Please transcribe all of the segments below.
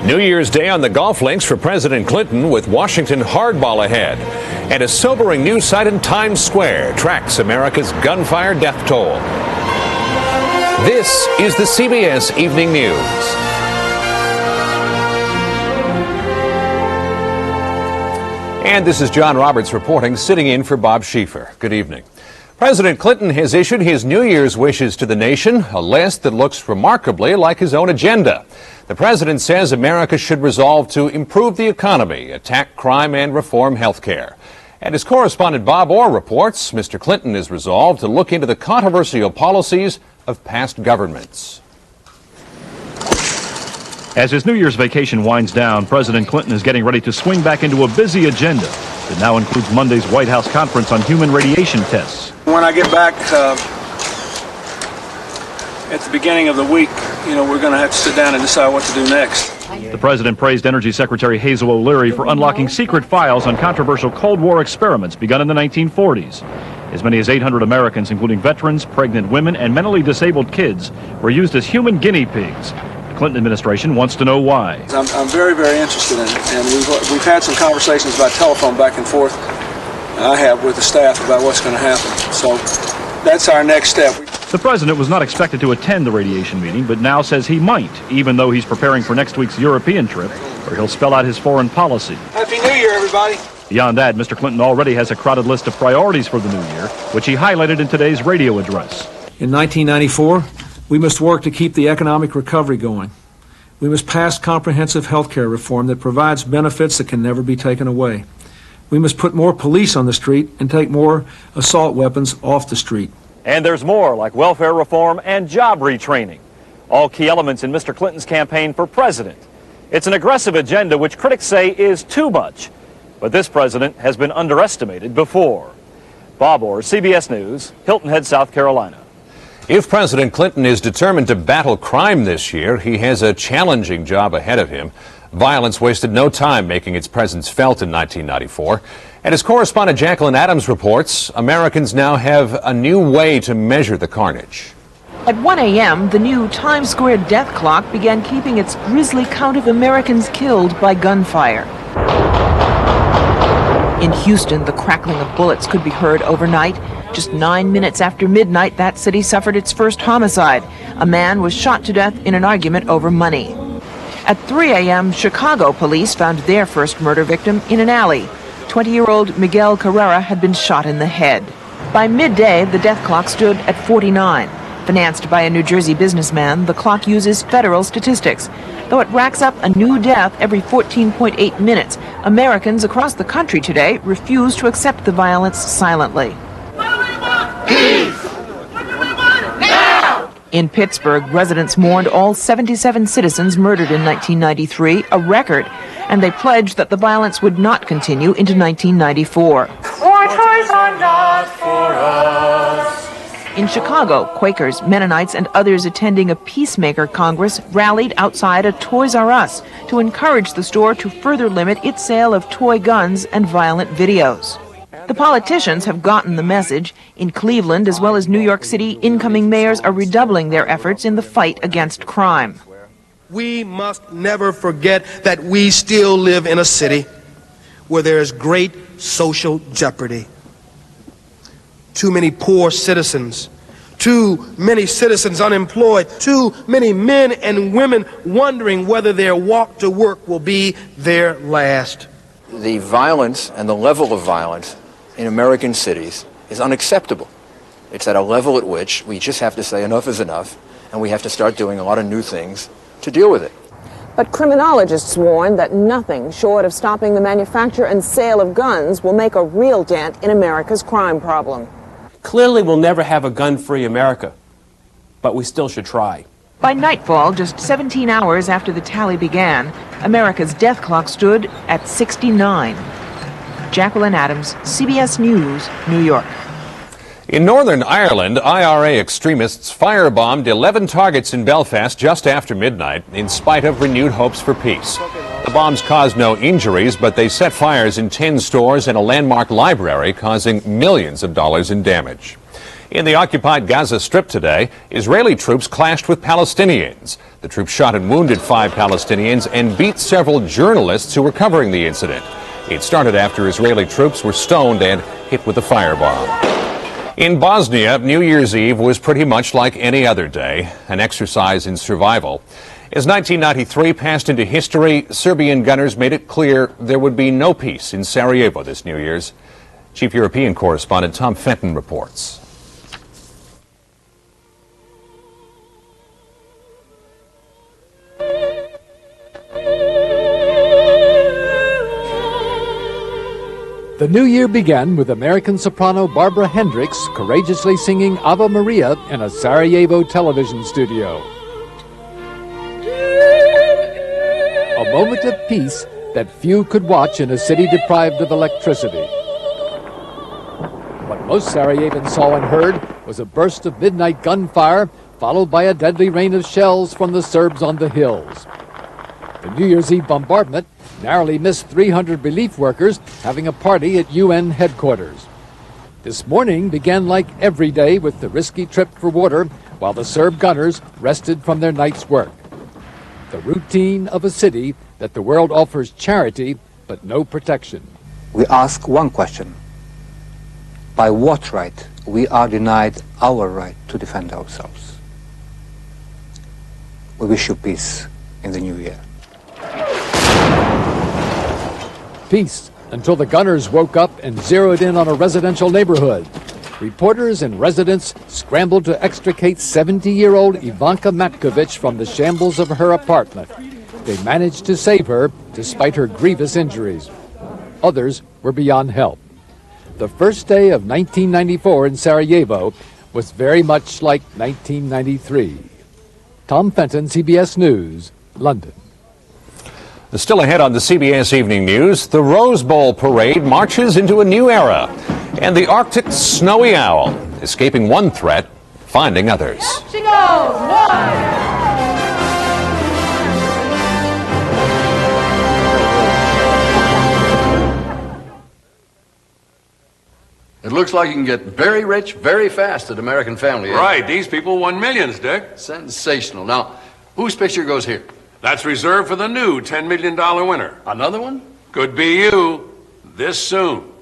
New Year's Day on the golf links for President Clinton with Washington hardball ahead. And a sobering new sight in Times Square tracks America's gunfire death toll. This is the CBS Evening News. And this is John Roberts reporting, sitting in for Bob Schieffer. Good evening. President Clinton has issued his New Year's wishes to the nation, a list that looks remarkably like his own agenda. The president says America should resolve to improve the economy, attack crime, and reform health care. And as correspondent Bob Orr reports, Mr. Clinton is resolved to look into the controversial policies of past governments. As his New Year's vacation winds down, President Clinton is getting ready to swing back into a busy agenda that now includes Monday's White House conference on human radiation tests. When I get back at the beginning of the week, we're going to have to sit down and decide what to do next. The president praised Energy Secretary Hazel O'Leary for unlocking secret files on controversial Cold War experiments begun in the 1940s. As many as 800 Americans, including veterans, pregnant women, and mentally disabled kids, were used as human guinea pigs. The Clinton administration wants to know why. I'm very, very interested in it, and we've had some conversations by telephone back and forth. I have with the staff about what's going to happen. So that's our next step. The president was not expected to attend the radiation meeting, but now says he might, even though he's preparing for next week's European trip, where he'll spell out his foreign policy. Happy New Year, everybody. Beyond that, Mr. Clinton already has a crowded list of priorities for the new year, which he highlighted in today's radio address. In 1994, we must work to keep the economic recovery going. We must pass comprehensive health care reform that provides benefits that can never be taken away. We must put more police on the street and take more assault weapons off the street. And there's more, like welfare reform and job retraining, all key elements in Mr. Clinton's campaign for president. It's an aggressive agenda which critics say is too much, but this president has been underestimated before. Bob Orr, CBS News, Hilton Head, South Carolina. If President Clinton is determined to battle crime this year, he has a challenging job ahead of him. Violence wasted no time making its presence felt in 1994. And as correspondent Jacqueline Adams reports, Americans now have a new way to measure the carnage. At 1 a.m., the new Times Square death clock began keeping its grisly count of Americans killed by gunfire. In Houston, the crackling of bullets could be heard overnight. Just 9 minutes after midnight, that city suffered its first homicide. A man was shot to death in an argument over money. At 3 a.m., Chicago police found their first murder victim in an alley. 20-year-old Miguel Carrera had been shot in the head. By midday, the death clock stood at 49. Financed by a New Jersey businessman, the clock uses federal statistics. Though it racks up a new death every 14.8 minutes, Americans across the country today refuse to accept the violence silently. In Pittsburgh, residents mourned all 77 citizens murdered in 1993, a record, and they pledged that the violence would not continue into 1994. War toys are not for us. In Chicago, Quakers, Mennonites, and others attending a Peacemaker Congress rallied outside a Toys R Us to encourage the store to further limit its sale of toy guns and violent videos. The politicians have gotten the message. In Cleveland, as well as New York City, incoming mayors are redoubling their efforts in the fight against crime. We must never forget that we still live in a city where there is great social jeopardy. Too many poor citizens, too many citizens unemployed, too many men and women wondering whether their walk to work will be their last. The violence and the level of violence in American cities is unacceptable. It's at a level at which we just have to say enough is enough, and we have to start doing a lot of new things to deal with it. But criminologists warn that nothing short of stopping the manufacture and sale of guns will make a real dent in America's crime problem. Clearly, we'll never have a gun-free America, but we still should try. By nightfall, just 17 hours after the tally began, America's death clock stood at 69. Jacqueline Adams, CBS News, New York. In Northern Ireland, IRA extremists firebombed 11 targets in Belfast just after midnight, in spite of renewed hopes for peace. The bombs caused no injuries, but they set fires in 10 stores and a landmark library, causing millions of dollars in damage. In the occupied Gaza Strip today, Israeli troops clashed with Palestinians. The troops shot and wounded 5 Palestinians and beat several journalists who were covering the incident. It started after Israeli troops were stoned and hit with a firebomb. In Bosnia, New Year's Eve was pretty much like any other day, an exercise in survival. As 1993 passed into history, Serbian gunners made it clear there would be no peace in Sarajevo this New Year's. Chief European correspondent Tom Fenton reports. The new year began with American soprano Barbara Hendricks courageously singing Ave Maria in a Sarajevo television studio. A moment of peace that few could watch in a city deprived of electricity. What most Sarajevans saw and heard was a burst of midnight gunfire, followed by a deadly rain of shells from the Serbs on the hills. The New Year's Eve bombardment narrowly missed 300 relief workers having a party at UN headquarters. This morning began like every day with the risky trip for water while the Serb gunners rested from their night's work. The routine of a city that the world offers charity but no protection. We ask one question. By what right we are denied our right to defend ourselves? We wish you peace in the new year. Peace until the gunners woke up and zeroed in on a residential neighborhood. Reporters and residents scrambled to extricate 70-year-old Ivanka Matkovich from the shambles of her apartment. They managed to save her despite her grievous injuries. Others were beyond help. The first day of 1994 in Sarajevo was very much like 1993. Tom Fenton, CBS News, London. Still ahead on the CBS Evening News, the Rose Bowl parade marches into a new era. And the Arctic snowy owl, escaping one threat, finding others. She goes, 1. It looks like you can get very rich very fast at American Family. Right, these people won millions, Dick. Sensational. Now, whose picture goes here? That's reserved for the new $10 million winner. Another one? Could be you, this soon.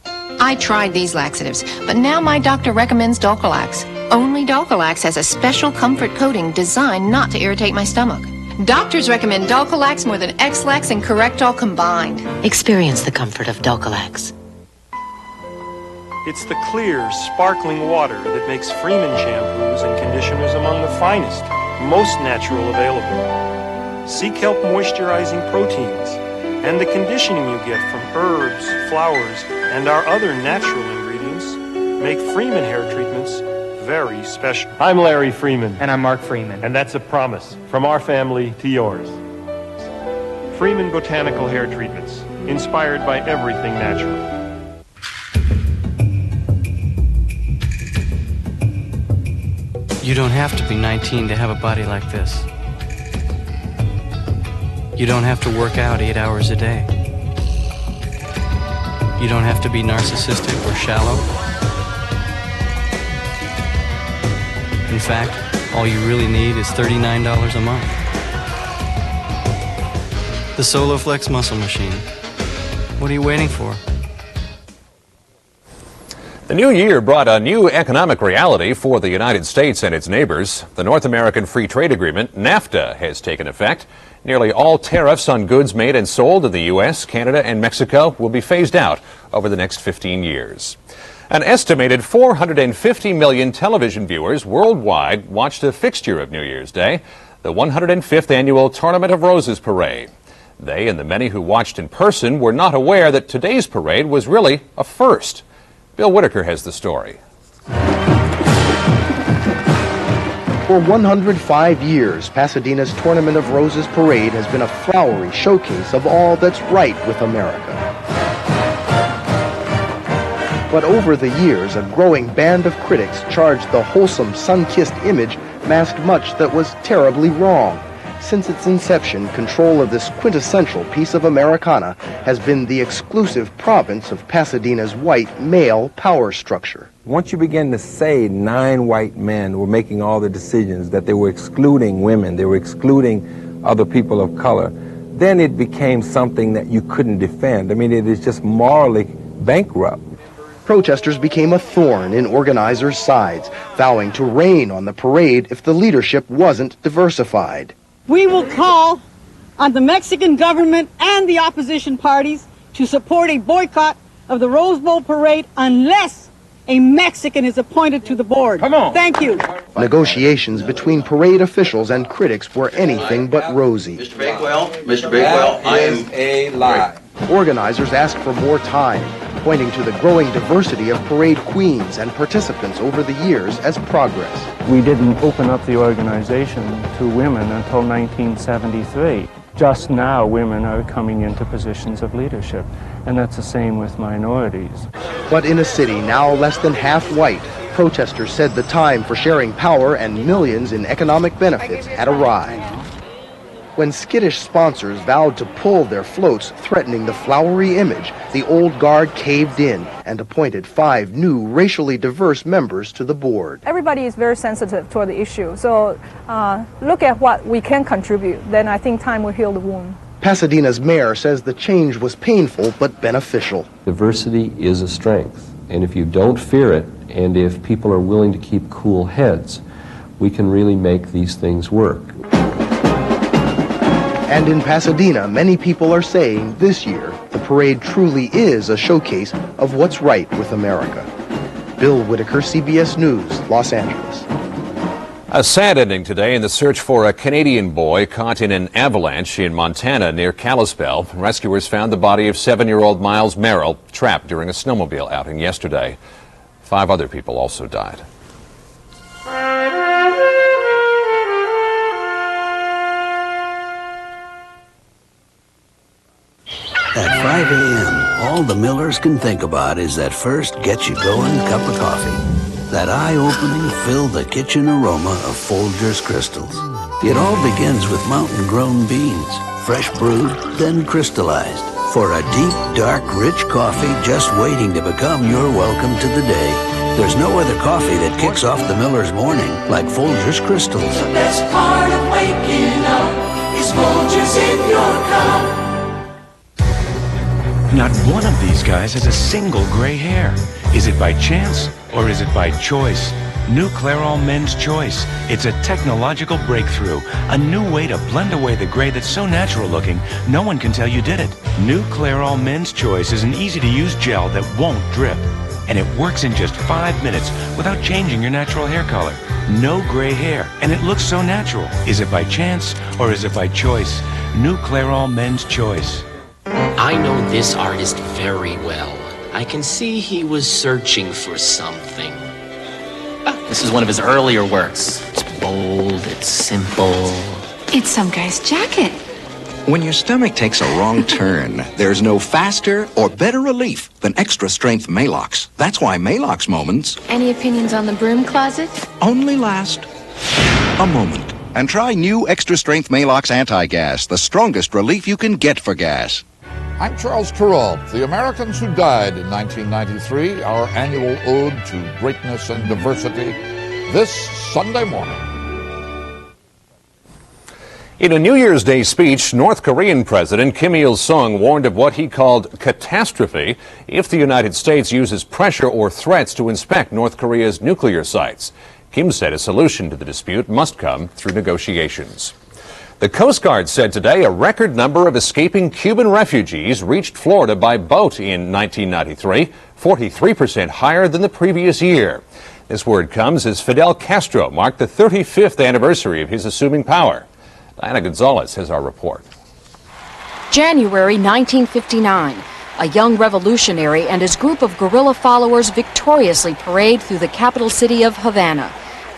I tried these laxatives, but now my doctor recommends Dulcolax. Only Dulcolax has a special comfort coating designed not to irritate my stomach. Doctors recommend Dulcolax more than X-Lax and Correctol combined. Experience the comfort of Dulcolax. It's the clear, sparkling water that makes Freeman shampoos and conditioners among the finest, most natural available. Sea kelp moisturizing proteins and the conditioning you get from herbs, flowers, and our other natural ingredients make Freeman hair treatments very special. I'm Larry Freeman. And I'm Mark Freeman. And that's a promise from our family to yours. Freeman Botanical Hair Treatments, inspired by everything natural. You don't have to be 19 to have a body like this. You don't have to work out 8 hours a day. You don't have to be narcissistic or shallow. In fact, all you really need is $39 a month. The SoloFlex Muscle Machine. What are you waiting for? The new year brought a new economic reality for the United States and its neighbors. The North American Free Trade Agreement, NAFTA, has taken effect. Nearly all tariffs on goods made and sold in the U.S., Canada, and Mexico will be phased out over the next 15 years. An estimated 450 million television viewers worldwide watched a fixture of New Year's Day, the 105th annual Tournament of Roses parade. They and the many who watched in person were not aware that today's parade was really a first. Bill Whitaker has the story. For 105 years, Pasadena's Tournament of Roses parade has been a flowery showcase of all that's right with America. But over the years, a growing band of critics charged the wholesome, sun-kissed image masked much that was terribly wrong. since its inception, control of this quintessential piece of Americana has been the exclusive province of Pasadena's white male power structure. Once you begin to say 9 white men were making all the decisions, that they were excluding women, they were excluding other people of color, then it became something that you couldn't defend. I mean, it is just morally bankrupt. Protesters became a thorn in organizers' sides, vowing to rain on the parade if the leadership wasn't diversified. We will call on the Mexican government and the opposition parties to support a boycott of the Rose Bowl parade unless a Mexican is appointed to the board. Come on. Thank you. Negotiations between parade officials and critics were anything but rosy. Mr. Bakewell, I am a lie. Organizers asked for more time, pointing to the growing diversity of parade queens and participants over the years as progress. We didn't open up the organization to women until 1973. Just now, women are coming into positions of leadership, and that's the same with minorities. But in a city now less than half white, protesters said the time for sharing power and millions in economic benefits had arrived. When skittish sponsors vowed to pull their floats threatening the flowery image, the old guard caved in and appointed 5 new racially diverse members to the board. Everybody is very sensitive toward the issue, so look at what we can contribute, then I think time will heal the wound. Pasadena's mayor says the change was painful but beneficial. Diversity is a strength, and if you don't fear it, and if people are willing to keep cool heads, we can really make these things work. And in Pasadena, many people are saying this year the parade truly is a showcase of what's right with America. Bill Whitaker, CBS News, Los Angeles. A sad ending today in the search for a Canadian boy caught in an avalanche in Montana near Kalispell. Rescuers found the body of 7-year-old Miles Merrill trapped during a snowmobile outing yesterday. 5 other people also died. At 5 a.m., all the Millers can think about is that first get-you-going cup of coffee. That eye-opening, fill-the-kitchen aroma of Folgers Crystals. It all begins with mountain-grown beans, fresh brewed, then crystallized. For a deep, dark, rich coffee just waiting to become your welcome to the day. There's no other coffee that kicks off the Miller's morning like Folgers Crystals. The best part of waking up is Folgers in your cup. Not one of these guys has a single gray hair. Is it by chance or is it by choice? New Clairol Men's Choice. It's a technological breakthrough. A new way to blend away the gray that's so natural looking, no one can tell you did it. New Clairol Men's Choice is an easy-to-use gel that won't drip. And it works in just 5 minutes without changing your natural hair color. No gray hair, and it looks so natural. Is it by chance or is it by choice? New Clairol Men's Choice. I know this artist very well. I can see he was searching for something. This is one of his earlier works. It's bold, it's simple. It's some guy's jacket. When your stomach takes a wrong turn, there's no faster or better relief than extra-strength Maalox. That's why Maalox moments Any opinions on the broom closet? only last a moment. And try new extra-strength Maalox Anti-Gas, the strongest relief you can get for gas. I'm Charles Kuralt. The Americans who died in 1993, our annual ode to greatness and diversity, this Sunday morning. In a New Year's Day speech, North Korean President Kim Il-sung warned of what he called catastrophe if the United States uses pressure or threats to inspect North Korea's nuclear sites. Kim said a solution to the dispute must come through negotiations. The Coast Guard said today a record number of escaping Cuban refugees reached Florida by boat in 1993, 43% higher than the previous year. This word comes as Fidel Castro marked the 35th anniversary of his assuming power. Diana Gonzalez has our report. January 1959. A young revolutionary and his group of guerrilla followers victoriously parade through the capital city of Havana.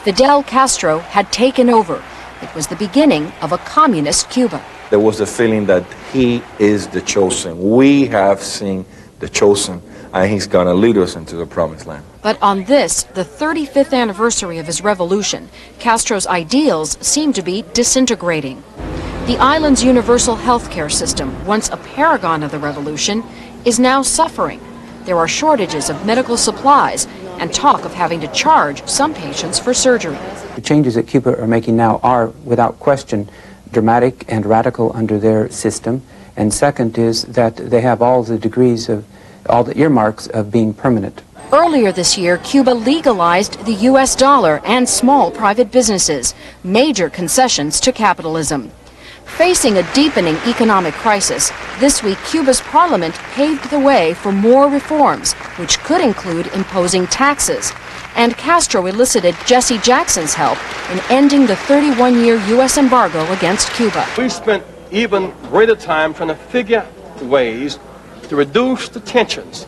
Fidel Castro had taken over. It was the beginning of a communist Cuba. There was a feeling that he is the chosen. We have seen the chosen, and he's going to lead us into the promised land. But on this, the 35th anniversary of his revolution, Castro's ideals seem to be disintegrating. The island's universal health care system, once a paragon of the revolution, is now suffering. There are shortages of medical supplies and talk of having to charge some patients for surgery. The changes that Cuba are making now are, without question, dramatic and radical under their system. And second is that they have all the degrees of, all the earmarks of being permanent. Earlier this year, Cuba legalized the U.S. dollar and small private businesses, major concessions to capitalism. Facing a deepening economic crisis, this week Cuba's parliament paved the way for more reforms, which could include imposing taxes. And Castro elicited Jesse Jackson's help in ending the 31-year U.S. embargo against Cuba. We spent even greater time trying to figure ways to reduce the tensions,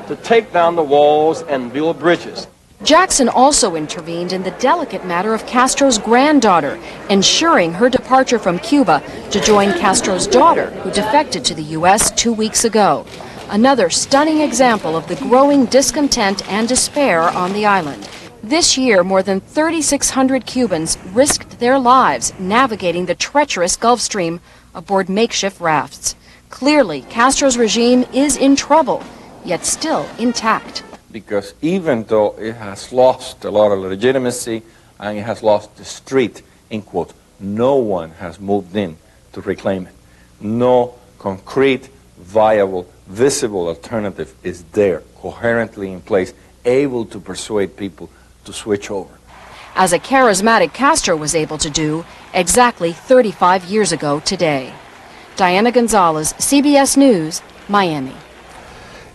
to take down the walls and build bridges. Jackson also intervened in the delicate matter of Castro's granddaughter, ensuring her departure from Cuba to join Castro's daughter, who defected to the U.S. 2 weeks ago. Another stunning example of the growing discontent and despair on the island. This year, more than 3,600 Cubans risked their lives navigating the treacherous Gulf Stream aboard makeshift rafts. Clearly, Castro's regime is in trouble, yet still intact. Because even though it has lost a lot of legitimacy and it has lost the street, in quote, no one has moved in to reclaim it. No concrete, viable, visible alternative is there, coherently in place, able to persuade people to switch over. As a charismatic Castro was able to do exactly 35 years ago today. Diana Gonzalez, CBS News, Miami.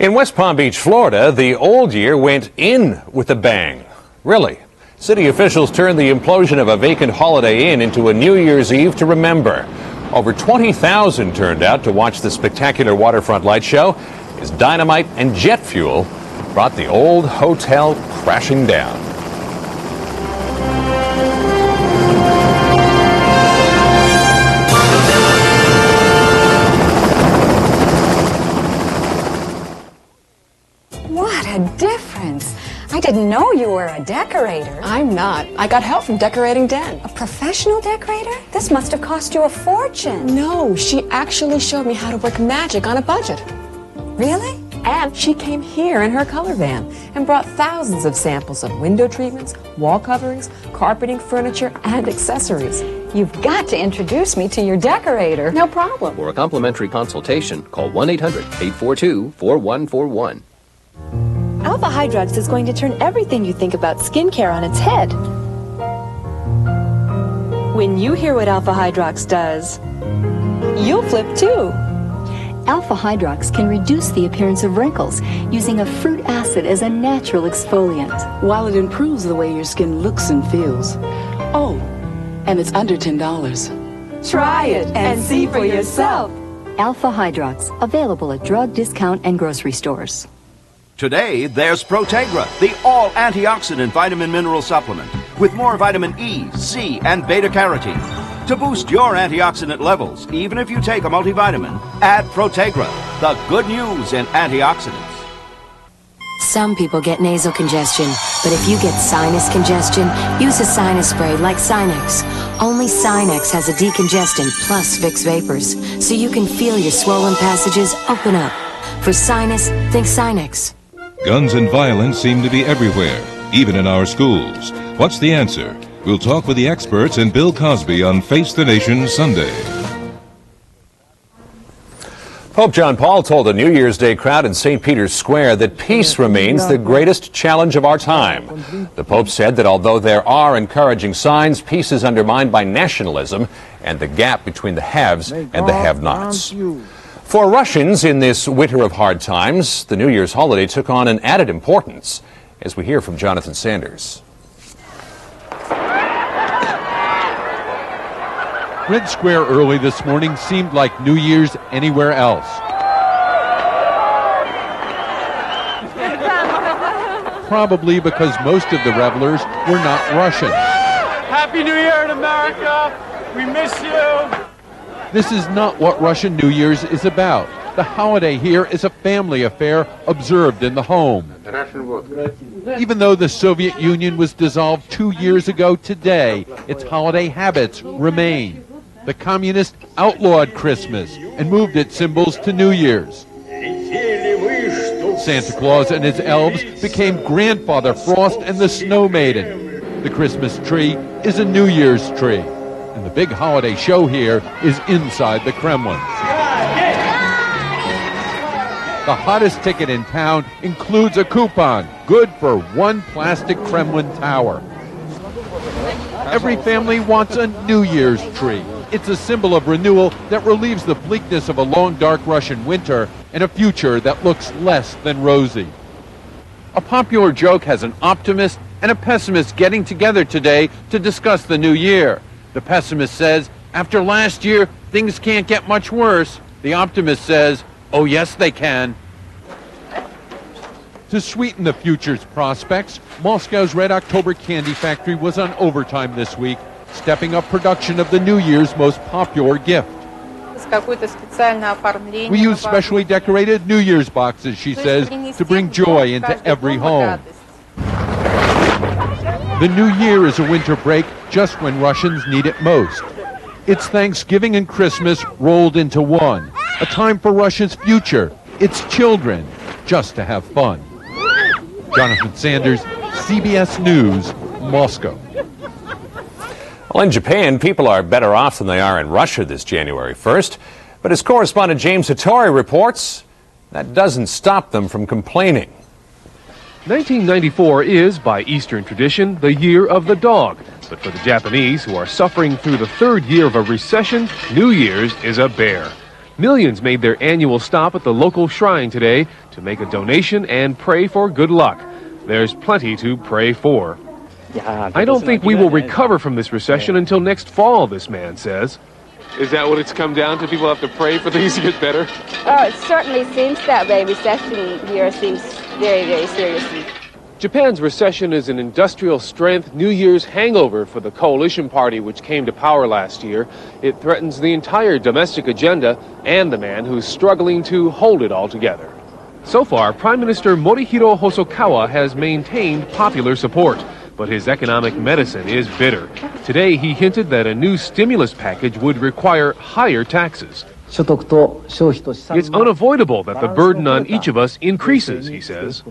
In West Palm Beach, Florida, the old year went in with a bang. Really. City officials turned the implosion of a vacant Holiday Inn into a New Year's Eve to remember. Over 20,000 turned out to watch the spectacular waterfront light show as dynamite and jet fuel brought the old hotel crashing down. What a difference. I didn't know you were a decorator. I'm not. I got help from Decorating Den. A professional decorator? This must have cost you a fortune. No, she actually showed me how to work magic on a budget. Really? And she came here in her color van and brought thousands of samples of window treatments, wall coverings, carpeting, furniture, and accessories. You've got to introduce me to your decorator. No problem. For a complimentary consultation, call 1-800-842-4141. Alpha Hydrox is going to turn everything you think about skincare on its head. When you hear what Alpha Hydrox does, you'll flip too. Alpha Hydrox can reduce the appearance of wrinkles using a fruit acid as a natural exfoliant, while it improves the way your skin looks and feels. Oh, and it's under $10. Try it and see for yourself. Alpha Hydrox, available at drug, discount, and grocery stores. Today, there's Protegra, the all-antioxidant vitamin mineral supplement with more vitamin E, C, and beta-carotene. To boost your antioxidant levels, even if you take a multivitamin, add Protegra, the good news in antioxidants. Some people get nasal congestion, but if you get sinus congestion, use a sinus spray like Sinex. Only Sinex has a decongestant plus Vicks Vapors, so you can feel your swollen passages open up. For sinus, think Sinex. Guns and violence seem to be everywhere, even in our schools. What's the answer? We'll talk with the experts and Bill Cosby on Face the Nation Sunday. Pope John Paul told a New Year's Day crowd in St. Peter's Square that peace remains the greatest challenge of our time. The Pope said that although there are encouraging signs, peace is undermined by nationalism and the gap between the haves and the have-nots. For Russians in this winter of hard times, the New Year's holiday took on an added importance, as we hear from Jonathan Sanders. Red Square early this morning seemed like New Year's anywhere else. Probably because most of the revelers were not Russian. Happy New Year in America! We miss you! This is not what Russian New Year's is about. The holiday here is a family affair observed in the home. Even though the Soviet Union was dissolved 2 years ago today, its holiday habits remain. The communists outlawed Christmas and moved its symbols to New Year's. Santa Claus and his elves became Grandfather Frost and the Snow Maiden. The Christmas tree is a New Year's tree. And the big holiday show here is inside the Kremlin. The hottest ticket in town includes a coupon, good for one plastic Kremlin tower. Every family wants a New Year's tree. It's a symbol of renewal that relieves the bleakness of a long, dark Russian winter and a future that looks less than rosy. A popular joke has an optimist and a pessimist getting together today to discuss the new year. The pessimist says, after last year, things can't get much worse. The optimist says, oh yes they can. To sweeten the future's prospects, Moscow's Red October Candy Factory was on overtime this week, stepping up production of the New Year's most popular gift. We use specially decorated New Year's boxes, she says, to bring joy into every home. The New Year is a winter break just when Russians need it most. It's Thanksgiving and Christmas rolled into one, a time for Russia's future, its children, just to have fun. Jonathan Sanders, CBS News, Moscow. Well, in Japan, people are better off than they are in Russia this January 1st. But as correspondent James Hattori reports, that doesn't stop them from complaining. 1994 is, by Eastern tradition, the year of the dog. But for the Japanese, who are suffering through the third year of a recession, New Year's is a bear. Millions made their annual stop at the local shrine today to make a donation and pray for good luck. There's plenty to pray for. I don't think we will recover from this recession until next fall, this man says. Is that what it's come down to? People have to pray for things to get better? It certainly seems that way. Recession here seems very, very serious. Japan's recession is an industrial strength New Year's hangover for the coalition party which came to power last year. It threatens the entire domestic agenda and the man who's struggling to hold it all together. So far, Prime Minister Morihiro Hosokawa has maintained popular support, but his economic medicine is bitter. Today, he hinted that a new stimulus package would require higher taxes. It's unavoidable that the burden on each of us increases, he says.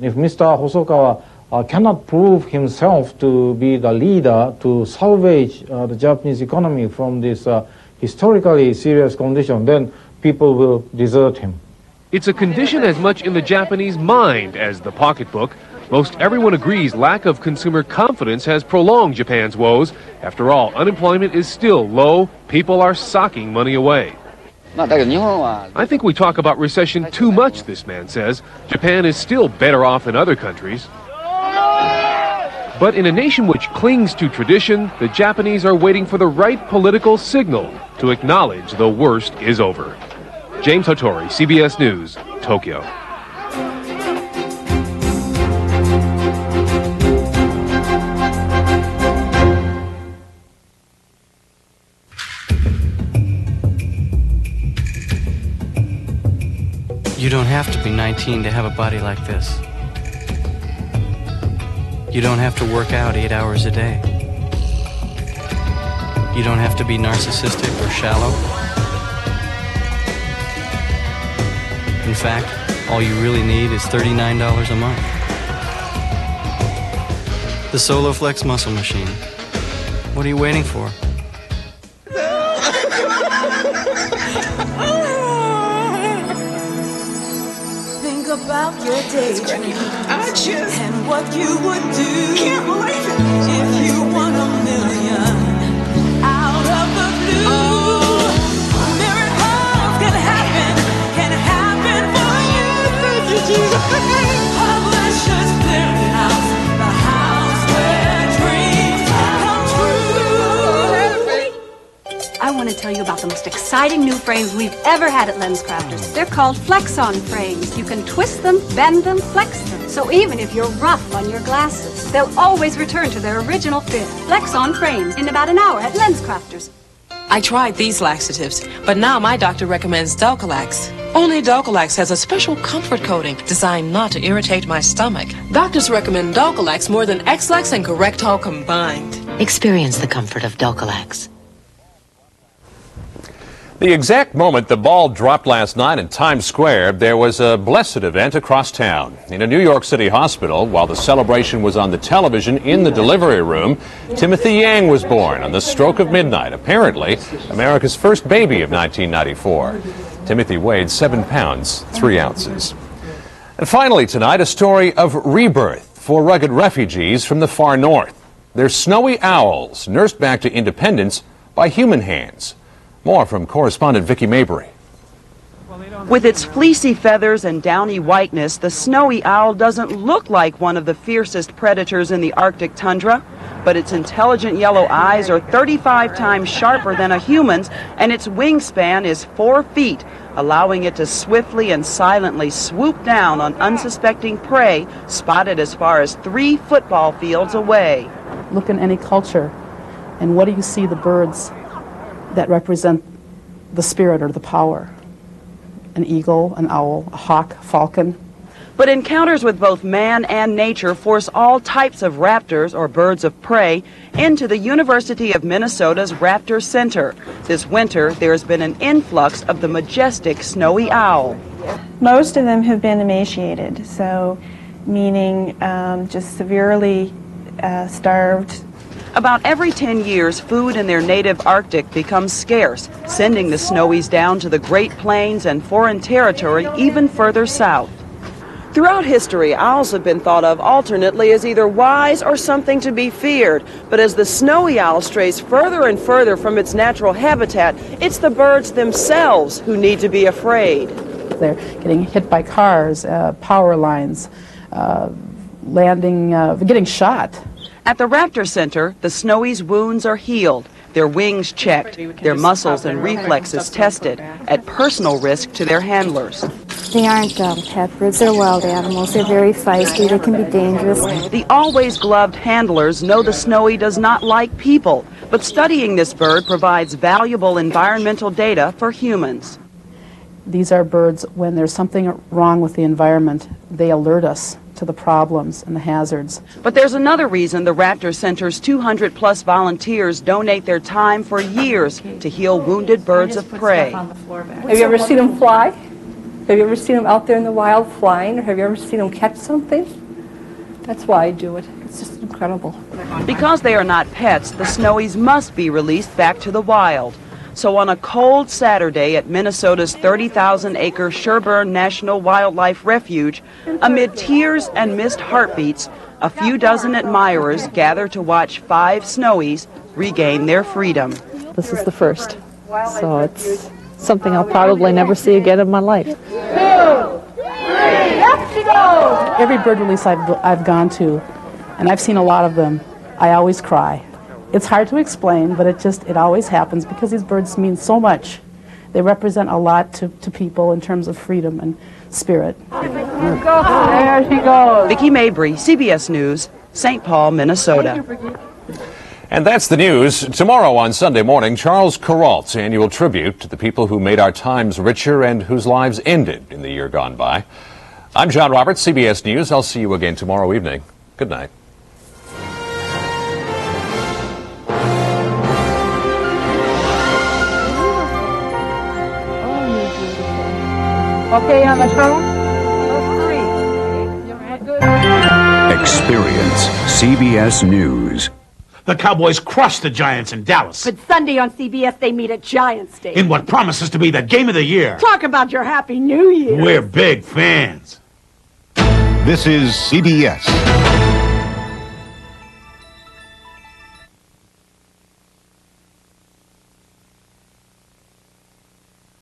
If Mr. Hosokawa cannot prove himself to be the leader to salvage the Japanese economy from this historically serious condition, then people will desert him. It's a condition as much in the Japanese mind as the pocketbook. Most everyone agrees lack of consumer confidence has prolonged Japan's woes. After all, unemployment is still low. People are socking money away. I think we talk about recession too much, this man says. Japan is still better off than other countries. But in a nation which clings to tradition, the Japanese are waiting for the right political signal to acknowledge the worst is over. James Hattori, CBS News, Tokyo. You don't have to be 19 to have a body like this. You don't have to work out 8 hours a day. You don't have to be narcissistic or shallow. In fact, all you really need is $39 a month. The SoloFlex Muscle Machine. What are you waiting for? Think about your daydream and what you would do. Can't believe it. If you won $1 million out of the blue. Miracles can happen for you. Publishers Clearinghouse, the house where dreams come true. I want to tell you about the most exciting new frames we've ever had at LensCrafters. They're called Flex-On frames. You can twist them, bend them, flex them. So even if you're rough on your glasses, they'll always return to their original fit. Flex-On frames in about an hour at LensCrafters. I tried these laxatives, but now my doctor recommends Dulcolax. Only Dulcolax has a special comfort coating designed not to irritate my stomach. Doctors recommend Dulcolax more than X-Lax and Correctol combined. Experience the comfort of Dulcolax. The exact moment the ball dropped last night in Times Square, there was a blessed event across town. In a New York City hospital, while the celebration was on the television in the delivery room, Timothy Yang was born on the stroke of midnight, apparently America's first baby of 1994. Timothy weighed 7 pounds, 3 ounces. And finally tonight, a story of rebirth for rugged refugees from the far north. They're snowy owls nursed back to independence by human hands. More from correspondent Vicki Mabry. With its fleecy feathers and downy whiteness, the snowy owl doesn't look like one of the fiercest predators in the Arctic tundra, but its intelligent yellow eyes are 35 times sharper than a human's, and its wingspan is 4 feet, allowing it to swiftly and silently swoop down on unsuspecting prey spotted as far as 3 football fields away. Look in any culture, and what do you see the birds that represent the spirit or the power? An eagle, an owl, a hawk, falcon. But encounters with both man and nature force all types of raptors, or birds of prey, into the University of Minnesota's Raptor Center. This winter, there has been an influx of the majestic snowy owl. Most of them have been emaciated, so meaning just severely starved. About every 10 years, food in their native Arctic becomes scarce, sending the snowies down to the Great Plains and foreign territory even further south. Throughout history, owls have been thought of alternately as either wise or something to be feared. But as the snowy owl strays further and further from its natural habitat, it's the birds themselves who need to be afraid. They're getting hit by cars, power lines, getting shot. At the Raptor Center, the snowies' wounds are healed, their wings checked, their muscles and reflexes tested, at personal risk to their handlers. They aren't pet birds, they're wild animals. They're very feisty, they can be dangerous. The always gloved handlers know the snowy does not like people, but studying this bird provides valuable environmental data for humans. These are birds, when there's something wrong with the environment, they alert us to the problems and the hazards. But there's another reason the Raptor Center's 200-plus volunteers donate their time for years to heal wounded birds of prey. Have you ever seen them fly? Have you ever seen them out there in the wild flying? Or have you ever seen them catch something? That's why I do it. It's just incredible. Because they are not pets, the snowies must be released back to the wild. So on a cold Saturday at Minnesota's 30,000-acre Sherburne National Wildlife Refuge, amid tears and missed heartbeats, a few dozen admirers gather to watch 5 snowies regain their freedom. This is the first, so it's something I'll probably never see again in my life. 2, 3, let's go! Every bird release I've gone to, and I've seen a lot of them, I always cry. It's hard to explain, but it always happens because these birds mean so much. They represent a lot to people in terms of freedom and spirit. There she goes. Vicki Mabry, CBS News, St. Paul, Minnesota. And that's the news. Tomorrow on Sunday morning, Charles Kuralt's annual tribute to the people who made our times richer and whose lives ended in the year gone by. I'm John Roberts, CBS News. I'll see you again tomorrow evening. Good night. Okay, on the phone? Experience CBS News. The Cowboys crushed the Giants in Dallas. But Sunday on CBS, they meet at Giants Stadium. In what promises to be the game of the year. Talk about your Happy New Year. We're big fans. This is CBS.